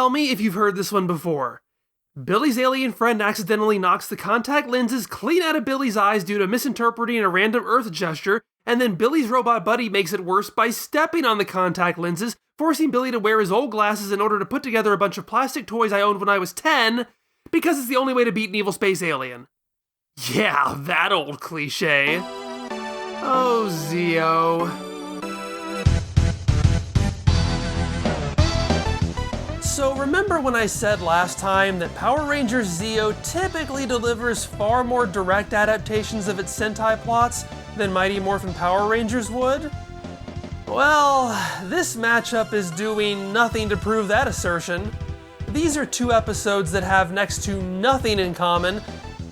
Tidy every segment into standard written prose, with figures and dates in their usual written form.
tell me if you've heard this one before. Billy's alien friend accidentally knocks the contact lenses clean out of Billy's eyes due to misinterpreting a random Earth gesture, and then Billy's robot buddy makes it worse by stepping on the contact lenses, forcing Billy to wear his old glasses in order to put together a bunch of plastic toys I owned when I was 10, because it's the only way to beat an evil space alien. Yeah, that old cliche. Oh, Zeo. So remember when I said last time that Power Rangers Zeo typically delivers far more direct adaptations of its Sentai plots than Mighty Morphin Power Rangers would? Well, this matchup is doing nothing to prove that assertion. These are two episodes that have next to nothing in common,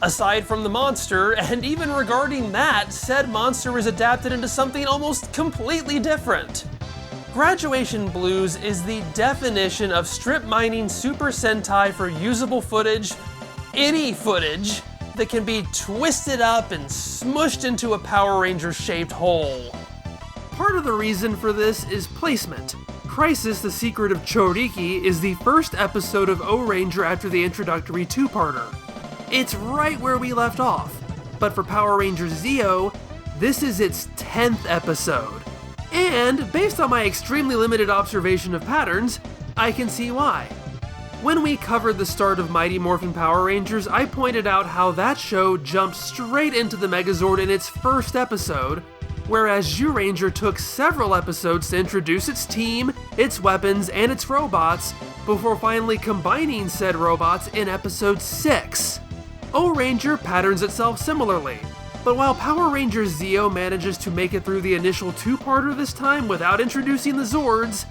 aside from the monster, and even regarding that, said monster is adapted into something almost completely different. Graduation Blues is the definition of strip mining Super Sentai for usable footage, any footage, that can be twisted up and smushed into a Power Ranger-shaped whole. Part of the reason for this is placement. Crisis: The Secret of Choriki is the first episode of Ohranger after the introductory two-parter. It's right where we left off, but for Power Rangers Zeo, this is its 10th episode. And, based on my extremely limited observation of patterns, I can see why. When we covered the start of Mighty Morphin Power Rangers, I pointed out how that show jumped straight into the Megazord in its first episode, whereas Zyuranger took several episodes to introduce its team, its weapons, and its robots, before finally combining said robots in episode 6. Ohranger patterns itself similarly. But while Power Rangers Zeo manages to make it through the initial two-parter this time without introducing the Zords,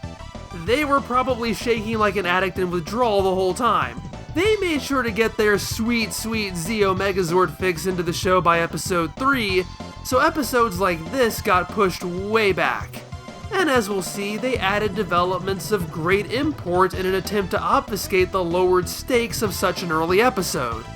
they were probably shaking like an addict in withdrawal the whole time. They made sure to get their sweet, sweet Zeo Megazord fix into the show by episode 3, so episodes like this got pushed way back. And as we'll see, they added developments of great import in an attempt to obfuscate the lowered stakes of such an early episode.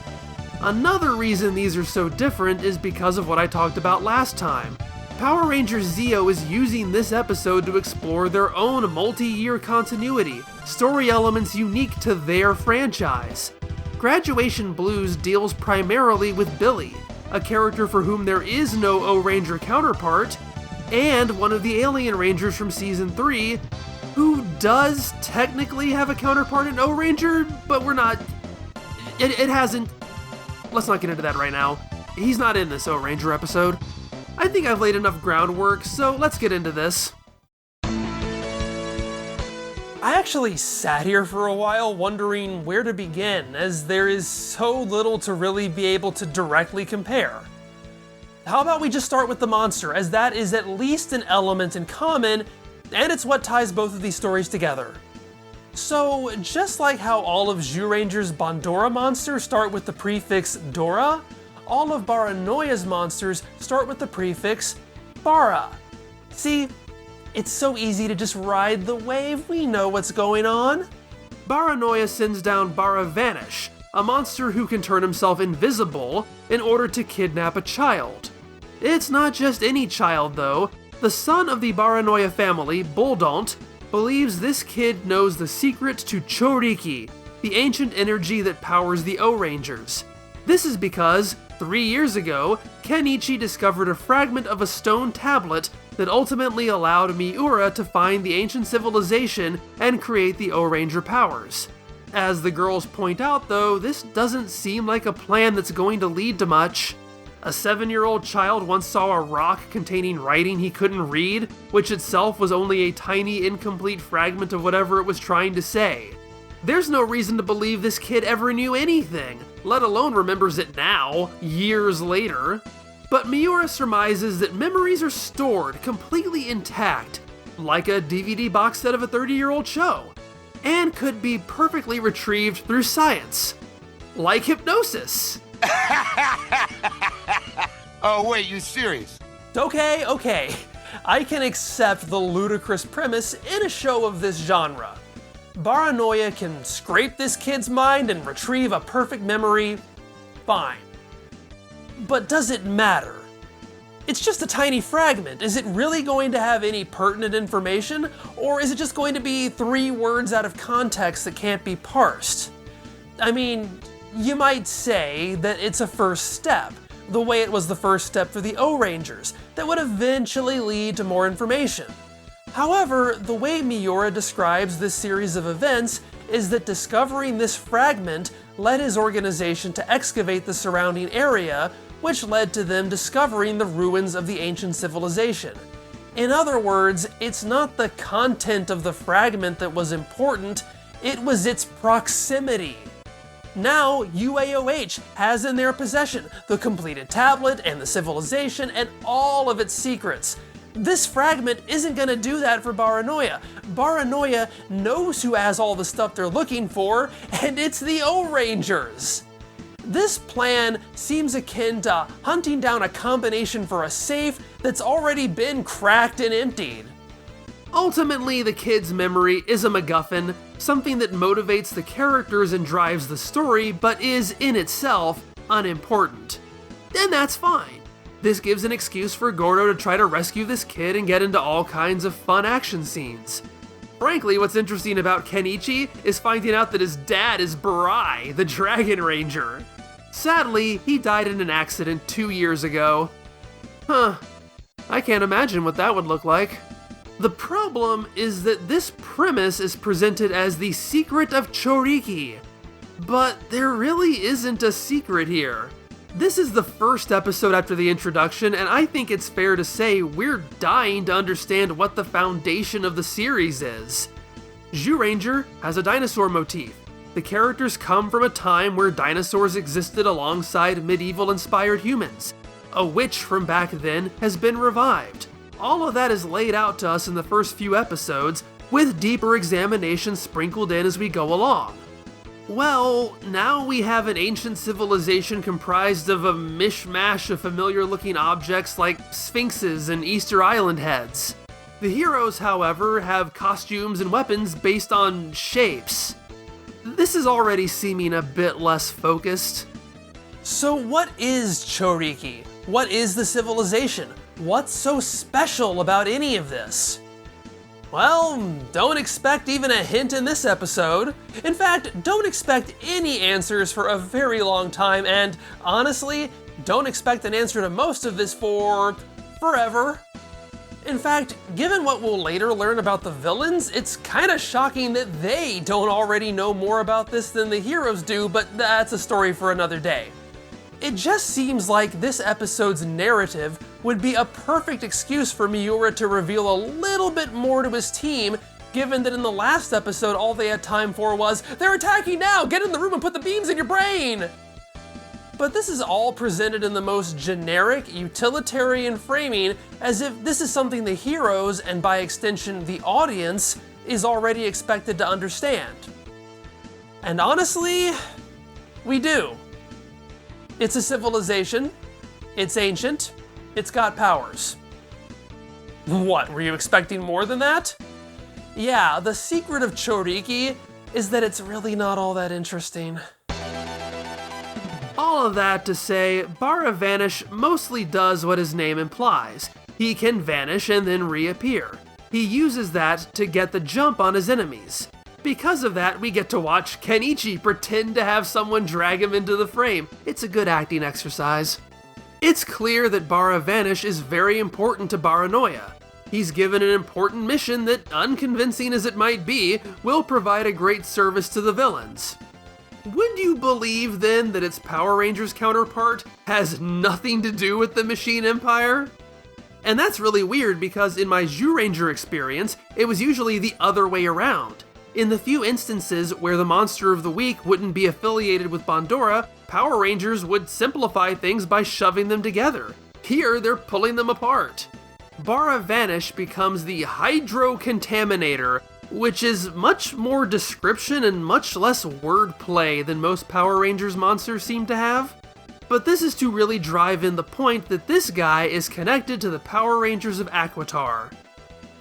Another reason these are so different is because of what I talked about last time. Power Rangers Zeo is using this episode to explore their own multi-year continuity, story elements unique to their franchise. Graduation Blues deals primarily with Billy, a character for whom there is no Ohranger counterpart, and one of the alien rangers from Season 3, who does technically have a counterpart in Ohranger, but we're not... It hasn't... Let's not get into that right now. He's not in this Ohranger episode. I think I've laid enough groundwork, so let's get into this. I actually sat here for a while wondering where to begin, as there is so little to really be able to directly compare. How about we just start with the monster, as that is at least an element in common, and it's what ties both of these stories together. So, just like how all of Zyuranger's Bandora monsters start with the prefix Dora, all of Baranoia's monsters start with the prefix Bara. See, it's so easy to just ride the wave, we know what's going on. Baranoia sends down Bara Vanish, a monster who can turn himself invisible in order to kidnap a child. It's not just any child though. The son of the Baranoia family, Buldont, believes this kid knows the secret to Choriki, the ancient energy that powers the Ohrangers. This is because, 3 years ago, Kenichi discovered a fragment of a stone tablet that ultimately allowed Miura to find the ancient civilization and create the Ohranger powers. As the girls point out though, this doesn't seem like a plan that's going to lead to much. A 7-year-old child once saw a rock containing writing he couldn't read, which itself was only a tiny, incomplete fragment of whatever it was trying to say. There's no reason to believe this kid ever knew anything, let alone remembers it now, years later. But Miura surmises that memories are stored completely intact, like a DVD box set of a 30-year-old show, and could be perfectly retrieved through science, like hypnosis. Oh wait, you serious? Okay. I can accept the ludicrous premise in a show of this genre. Baranoia can scrape this kid's mind and retrieve a perfect memory. Fine. But does it matter? It's just a tiny fragment. Is it really going to have any pertinent information, or is it just going to be 3 words out of context that can't be parsed? I mean, you might say that it's a first step, the way it was the first step for the Ohrangers, that would eventually lead to more information. However, the way Miura describes this series of events is that discovering this fragment led his organization to excavate the surrounding area, which led to them discovering the ruins of the ancient civilization. In other words, it's not the content of the fragment that was important, it was its proximity. Now, UAOH has in their possession the completed tablet and the civilization and all of its secrets. This fragment isn't going to do that for Baranoia. Baranoia knows who has all the stuff they're looking for, and it's the Ohrangers. This plan seems akin to hunting down a combination for a safe that's already been cracked and emptied. Ultimately, the kid's memory is a MacGuffin, something that motivates the characters and drives the story, but is, in itself, unimportant. And that's fine. This gives an excuse for Gordo to try to rescue this kid and get into all kinds of fun action scenes. Frankly, what's interesting about Kenichi is finding out that his dad is Barai, the Dragon Ranger. Sadly, he died in an accident 2 years ago. I can't imagine what that would look like. The problem is that this premise is presented as the secret of Choriki. But there really isn't a secret here. This is the first episode after the introduction, and I think it's fair to say we're dying to understand what the foundation of the series is. Ohranger has a dinosaur motif. The characters come from a time where dinosaurs existed alongside medieval-inspired humans. A witch from back then has been revived. All of that is laid out to us in the first few episodes, with deeper examination sprinkled in as we go along. Well, now we have an ancient civilization comprised of a mishmash of familiar-looking objects like sphinxes and Easter Island heads. The heroes, however, have costumes and weapons based on shapes. This is already seeming a bit less focused. So what is Choriki? What is the civilization? What's so special about any of this? Well, don't expect even a hint in this episode. In fact, don't expect any answers for a very long time, and honestly, don't expect an answer to most of this for forever. In fact, given what we'll later learn about the villains, it's kinda shocking that they don't already know more about this than the heroes do, but that's a story for another day. It just seems like this episode's narrative would be a perfect excuse for Miura to reveal a little bit more to his team, given that in the last episode all they had time for was, "They're attacking now! Get in the room and put the beams in your brain!" But this is all presented in the most generic, utilitarian framing, as if this is something the heroes, and by extension the audience, is already expected to understand. And honestly, we do. It's a civilization, it's ancient, it's got powers. What, were you expecting more than that? Yeah, the secret of Choriki is that it's really not all that interesting. All of that to say, Bara Vanish mostly does what his name implies. He can vanish and then reappear. He uses that to get the jump on his enemies. Because of that, we get to watch Kenichi pretend to have someone drag him into the frame. It's a good acting exercise. It's clear that Bara Vanish is very important to Baranoia. He's given an important mission that, unconvincing as it might be, will provide a great service to the villains. Would you believe then that its Power Rangers counterpart has nothing to do with the Machine Empire? And that's really weird because in my Ohranger experience, it was usually the other way around. In the few instances where the Monster of the Week wouldn't be affiliated with Bandora, Power Rangers would simplify things by shoving them together. Here, they're pulling them apart. Bara Vanish becomes the Hydro Contaminator, which is much more description and much less wordplay than most Power Rangers monsters seem to have. But this is to really drive in the point that this guy is connected to the Power Rangers of Aquitar.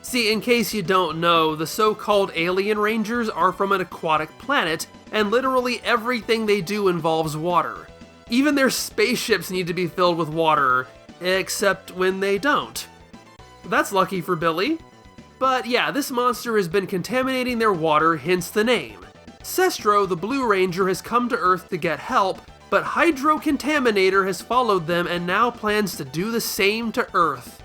See, in case you don't know, the so-called alien rangers are from an aquatic planet, and literally everything they do involves water. Even their spaceships need to be filled with water. except when they don't. That's lucky for Billy. But yeah, this monster has been contaminating their water, hence the name. Sestro, the Blue Ranger, has come to Earth to get help, but Hydro Contaminator has followed them and now plans to do the same to Earth.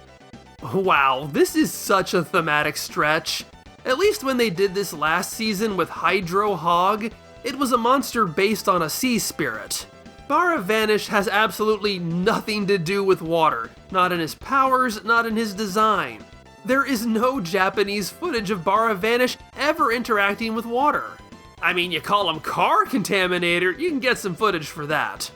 Wow, this is such a thematic stretch. At least when they did this last season with Hydro Hog, it was a monster based on a sea spirit. Baravanish has absolutely nothing to do with water, not in his powers, not in his design. There is no Japanese footage of Baravanish ever interacting with water. I mean, you call him Car Contaminator, you can get some footage for that.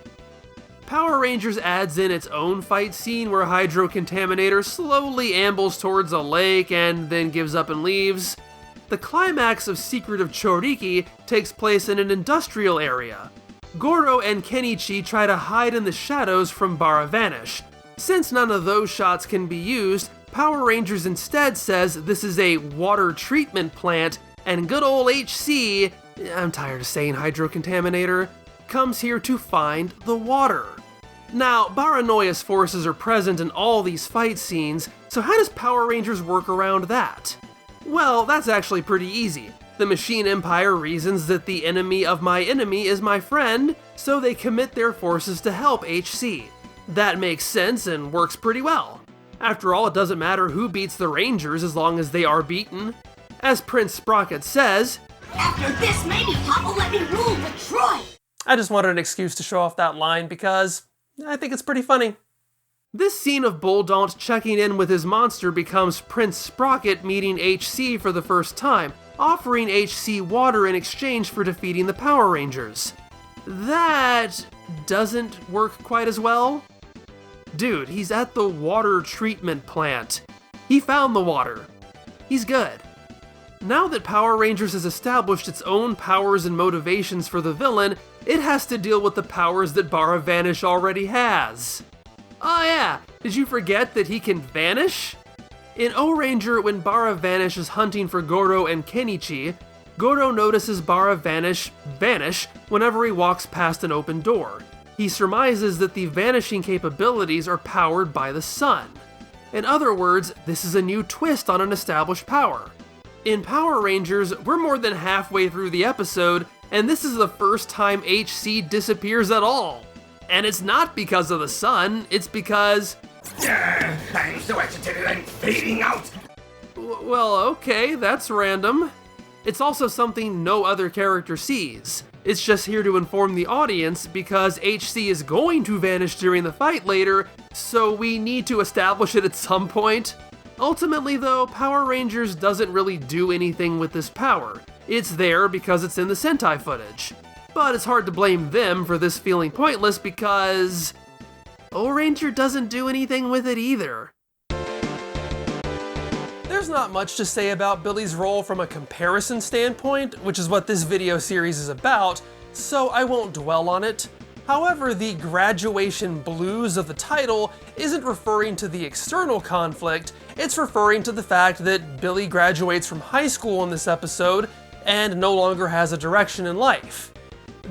Power Rangers adds in its own fight scene where Hydro Contaminator slowly ambles towards a lake and then gives up and leaves. The climax of Secret of Choriki takes place in an industrial area. Goro and Kenichi try to hide in the shadows from Baravanish. Since none of those shots can be used, Power Rangers instead says this is a water treatment plant, and good old HC, I'm tired of saying Hydro Contaminator, comes here to find the water. Now, Baranoia's forces are present in all these fight scenes, so how does Power Rangers work around that? Well, that's actually pretty easy. The Machine Empire reasons that the enemy of my enemy is my friend, so they commit their forces to help HC. That makes sense and works pretty well. After all, it doesn't matter who beats the Rangers as long as they are beaten. As Prince Sprocket says, "After this, maybe Pop will let me rule Detroit." I just wanted an excuse to show off that line because I think it's pretty funny. This scene of Bulldaunt checking in with his monster becomes Prince Sprocket meeting HC for the first time, offering HC water in exchange for defeating the Power Rangers. That doesn't work quite as well. Dude, he's at the water treatment plant. He found the water. He's good. Now that Power Rangers has established its own powers and motivations for the villain, it has to deal with the powers that Baravanish already has. Oh yeah, did you forget that he can vanish? In Ohranger, when Baravanish is hunting for Goro and Kenichi, Goro notices Baravanish vanish whenever he walks past an open door. He surmises that the vanishing capabilities are powered by the sun. In other words, this is a new twist on an established power. In Power Rangers, we're more than halfway through the episode, and this is the first time HC disappears at all. And it's not because of the sun, it's because... I'm so agitated, I'm fading out. Well, okay, that's random. It's also something no other character sees. It's just here to inform the audience because HC is going to vanish during the fight later, so we need to establish it at some point. Ultimately though, Power Rangers doesn't really do anything with this power. It's there because it's in the Sentai footage. But it's hard to blame them for this feeling pointless because... Ohranger doesn't do anything with it either. There's not much to say about Billy's role from a comparison standpoint, which is what this video series is about, so I won't dwell on it. However, the graduation blues of the title isn't referring to the external conflict, it's referring to the fact that Billy graduates from high school in this episode and no longer has a direction in life.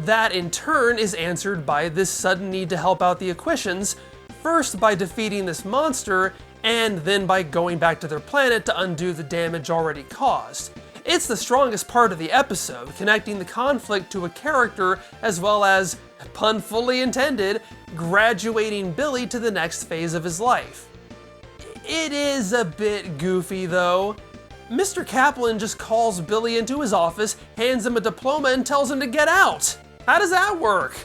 That in turn is answered by this sudden need to help out the Equations, first by defeating this monster, and then by going back to their planet to undo the damage already caused. It's the strongest part of the episode, connecting the conflict to a character as well as, pun fully intended, graduating Billy to the next phase of his life. It is a bit goofy though. Mr. Kaplan just calls Billy into his office, hands him a diploma, and tells him to get out. How does that work?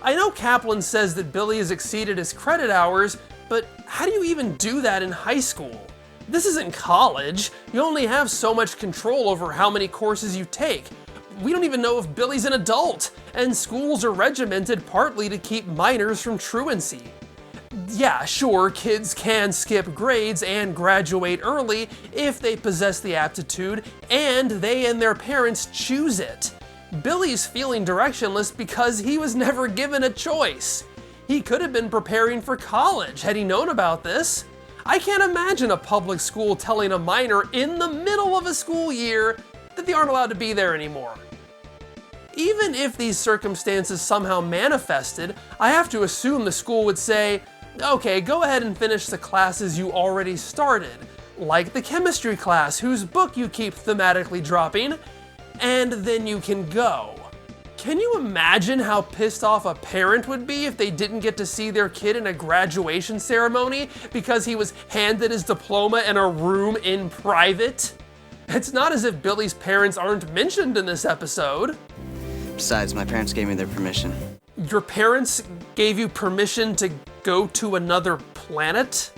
I know Kaplan says that Billy has exceeded his credit hours, but how do you even do that in high school? This isn't college. You only have so much control over how many courses you take. We don't even know if Billy's an adult, and schools are regimented partly to keep minors from truancy. Yeah, sure, kids can skip grades and graduate early if they possess the aptitude and they and their parents choose it. Billy's feeling directionless because he was never given a choice. He could have been preparing for college had he known about this. I can't imagine a public school telling a minor in the middle of a school year that they aren't allowed to be there anymore. Even if these circumstances somehow manifested, I have to assume the school would say, Okay, go ahead and finish the classes you already started, like the chemistry class whose book you keep thematically dropping, and then you can go. Can you imagine how pissed off a parent would be if they didn't get to see their kid in a graduation ceremony because he was handed his diploma in a room in private? It's not as if Billy's parents aren't mentioned in this episode. Besides, my parents gave me their permission. Your parents gave you permission to go to another planet?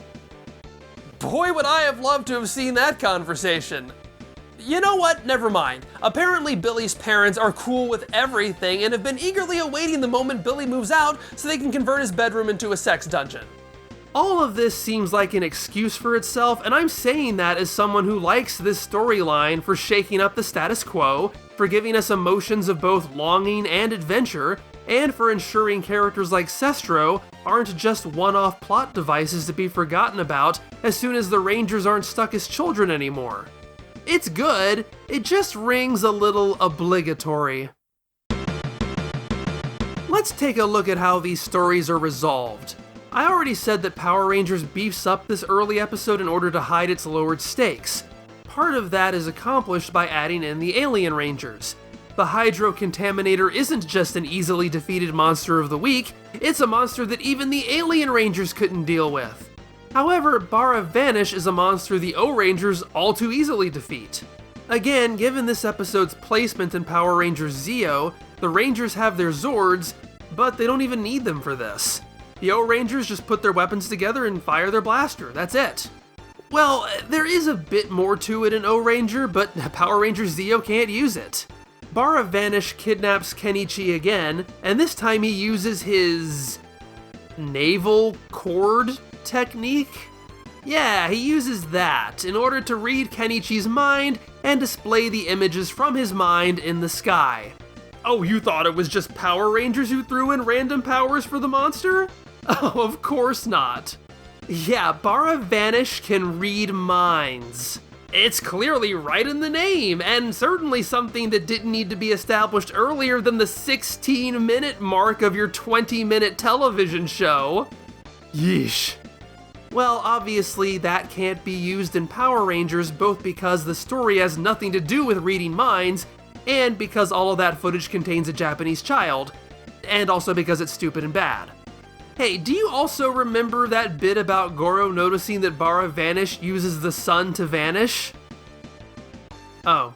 Boy, would I have loved to have seen that conversation. You know what? Never mind. Apparently Billy's parents are cool with everything and have been eagerly awaiting the moment Billy moves out so they can convert his bedroom into a sex dungeon. All of this seems like an excuse for itself, and I'm saying that as someone who likes this storyline for shaking up the status quo, for giving us emotions of both longing and adventure, and for ensuring characters like Sestro aren't just one-off plot devices to be forgotten about as soon as the Rangers aren't stuck as children anymore. It's good, it just rings a little obligatory. Let's take a look at how these stories are resolved. I already said that Power Rangers beefs up this early episode in order to hide its lowered stakes. Part of that is accomplished by adding in the Alien Rangers. The Hydro Contaminator isn't just an easily defeated monster of the week, it's a monster that even the Alien Rangers couldn't deal with. However, Bara Vanish is a monster the Ohrangers all too easily defeat. Again, given this episode's placement in Power Rangers Zeo, the Rangers have their Zords, but they don't even need them for this. The Ohrangers just put their weapons together and fire their blaster, that's it. Well, there is a bit more to it in Ohranger, but Power Rangers Zeo can't use it. Bara Vanish kidnaps Kenichi again, and this time he uses his naval cord technique? Yeah, he uses that in order to read Kenichi's mind and display the images from his mind in the sky. Oh, you thought it was just Power Rangers who threw in random powers for the monster? Oh, of course not. Yeah, Bara Vanish can read minds. It's clearly right in the name, and certainly something that didn't need to be established earlier than the 16-minute mark of your 20-minute television show. Yeesh. Well, obviously that can't be used in Power Rangers, both because the story has nothing to do with reading minds, and because all of that footage contains a Japanese child, and also because it's stupid and bad. Hey, do you also remember that bit about Goro noticing that Bara Vanish uses the sun to vanish? Oh.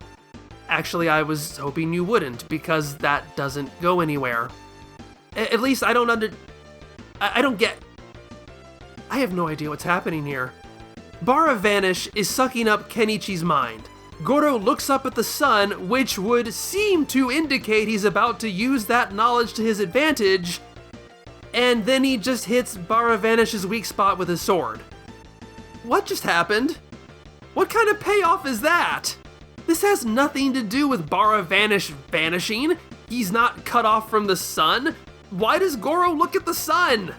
Actually, I was hoping you wouldn't, because that doesn't go anywhere. At least I don't I have no idea what's happening here. Bara Vanish is sucking up Kenichi's mind. Goro looks up at the sun, which would seem to indicate he's about to use that knowledge to his advantage, and then he just hits Bara Vanish's weak spot with his sword. What just happened? What kind of payoff is that? This has nothing to do with Bara Vanish vanishing. He's not cut off from the sun. Why does Goro look at the sun?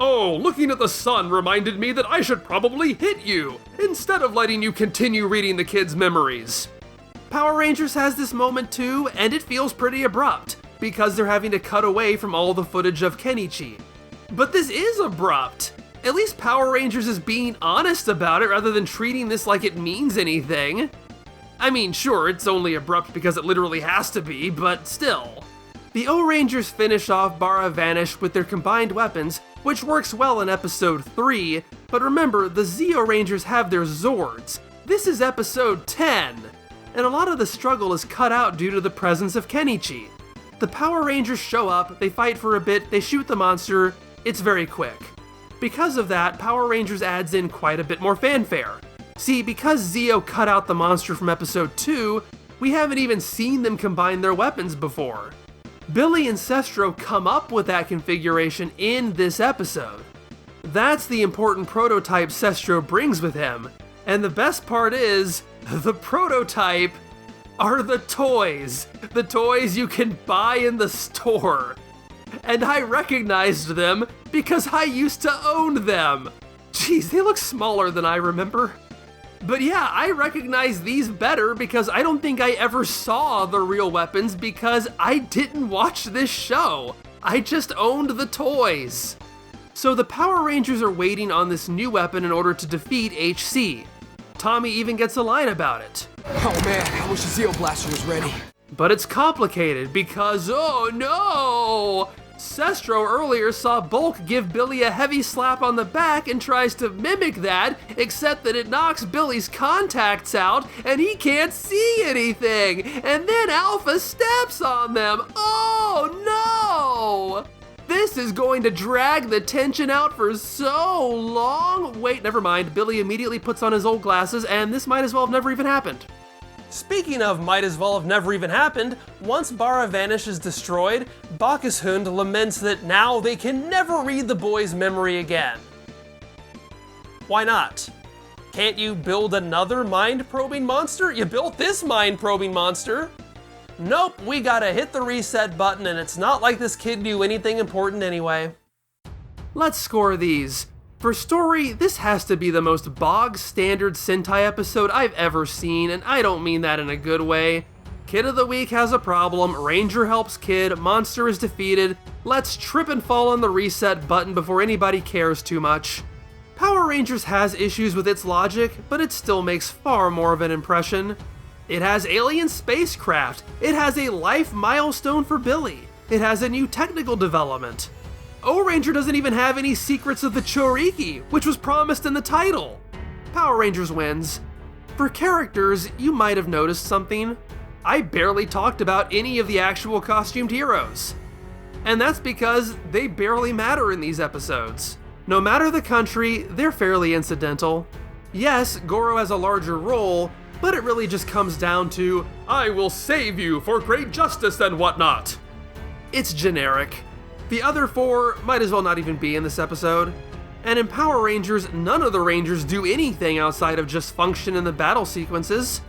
Oh, looking at the sun reminded me that I should probably hit you, instead of letting you continue reading the kids' memories. Power Rangers has this moment too, and it feels pretty abrupt, because they're having to cut away from all the footage of Kenichi. But this is abrupt. At least Power Rangers is being honest about it rather than treating this like it means anything. I mean, sure, it's only abrupt because it literally has to be, but still. The Ohrangers finish off Bara Vanish with their combined weapons, which works well in episode 3, but remember, the Zeo Rangers have their Zords. This is episode 10, and a lot of the struggle is cut out due to the presence of Kenichi. The Power Rangers show up, they fight for a bit, they shoot the monster, it's very quick. Because of that, Power Rangers adds in quite a bit more fanfare. See, because Zeo cut out the monster from episode 2, we haven't even seen them combine their weapons before. Billy and Sestro come up with that configuration in this episode. That's the important prototype Sestro brings with him. And the best part is, the prototype are the toys. The toys you can buy in the store. And I recognized them because I used to own them. Jeez, they look smaller than I remember. But yeah, I recognize these better because I don't think I ever saw the real weapons because I didn't watch this show. I just owned the toys. So the Power Rangers are waiting on this new weapon in order to defeat HC. Tommy even gets a line about it. Oh man, I wish the Zeo Blaster was ready. But it's complicated because, oh no! Sestro earlier saw Bulk give Billy a heavy slap on the back and tries to mimic that, except that it knocks Billy's contacts out and he can't see anything! And then Alpha steps on them! Oh no! This is going to drag the tension out for so long! Wait, never mind. Billy immediately puts on his old glasses and this might as well have never even happened. Speaking of might as well have never even happened, once Bara Vanish is destroyed, Bacchushund laments that now they can never read the boy's memory again. Why not? Can't you build another mind-probing monster? You built this mind-probing monster! Nope, we gotta hit the reset button and it's not like this kid knew anything important anyway. Let's score these. For story, this has to be the most bog-standard Sentai episode I've ever seen, and I don't mean that in a good way. Kid of the Week has a problem, Ranger helps Kid, monster is defeated, let's trip and fall on the reset button before anybody cares too much. Power Rangers has issues with its logic, but it still makes far more of an impression. It has alien spacecraft, it has a life milestone for Billy, it has a new technical development. Ohranger doesn't even have any secrets of the Choriki, which was promised in the title. Power Rangers wins. For characters, you might have noticed something. I barely talked about any of the actual costumed heroes. And that's because they barely matter in these episodes. No matter the country, they're fairly incidental. Yes, Goro has a larger role, but it really just comes down to, I will save you for great justice and whatnot. It's generic. The other four might as well not even be in this episode. And in Power Rangers, none of the Rangers do anything outside of just function in the battle sequences.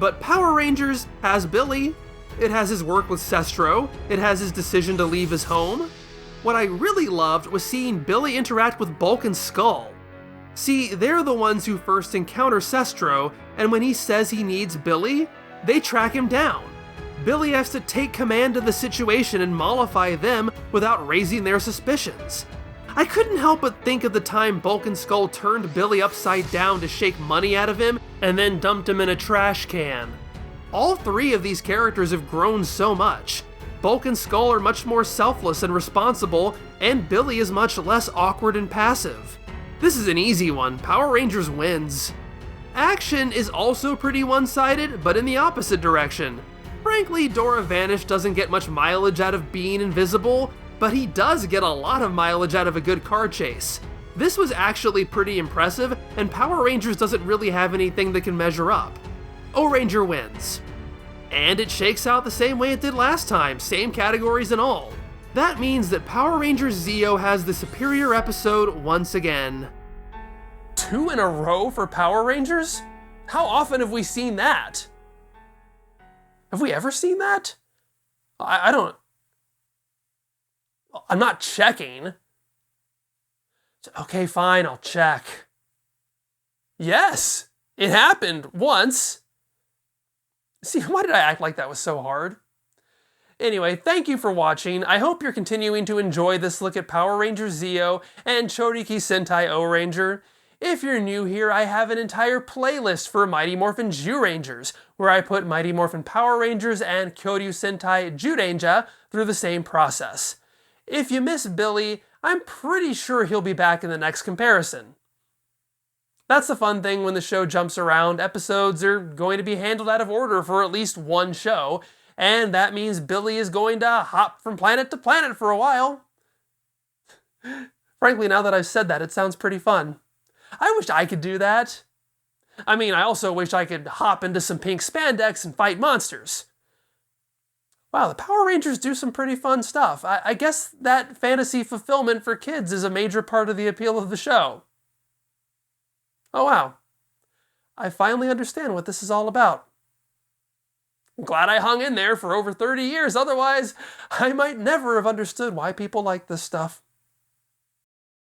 But Power Rangers has Billy, it has his work with Sestro, it has his decision to leave his home. What I really loved was seeing Billy interact with Bulk and Skull. See, they're the ones who first encounter Sestro, and when he says he needs Billy, they track him down. Billy has to take command of the situation and mollify them without raising their suspicions. I couldn't help but think of the time Bulk and Skull turned Billy upside down to shake money out of him and then dumped him in a trash can. All three of these characters have grown so much. Bulk and Skull are much more selfless and responsible, and Billy is much less awkward and passive. This is an easy one, Power Rangers wins. Action is also pretty one-sided, but in the opposite direction. Frankly, Dora Vanish doesn't get much mileage out of being invisible, but he does get a lot of mileage out of a good car chase. This was actually pretty impressive, and Power Rangers doesn't really have anything that can measure up. Ohranger wins. And it shakes out the same way it did last time, same categories and all. That means that Power Rangers Zeo has the superior episode once again. 2 in a row for Power Rangers? How often have we seen that? Have we ever seen that? I don't... I'm not checking. Okay, fine, I'll check. Yes, it happened once. See, why did I act like that was so hard? Anyway, thank you for watching. I hope you're continuing to enjoy this look at Power Rangers Zeo and Choriki Sentai Ohranger. If you're new here, I have an entire playlist for Mighty Morphin Zyurangers, where I put Mighty Morphin Power Rangers and Kyoryu Sentai Zyuranger through the same process. If you miss Billy, I'm pretty sure he'll be back in the next comparison. That's the fun thing when the show jumps around. Episodes are going to be handled out of order for at least one show, and that means Billy is going to hop from planet to planet for a while. Frankly, now that I've said that, it sounds pretty fun. I wish I could do that. I mean, I also wish I could hop into some pink spandex and fight monsters. Wow, the Power Rangers do some pretty fun stuff. I guess that fantasy fulfillment for kids is a major part of the appeal of the show. Oh wow, I finally understand what this is all about. I'm glad I hung in there for over 30 years, otherwise I might never have understood why people like this stuff.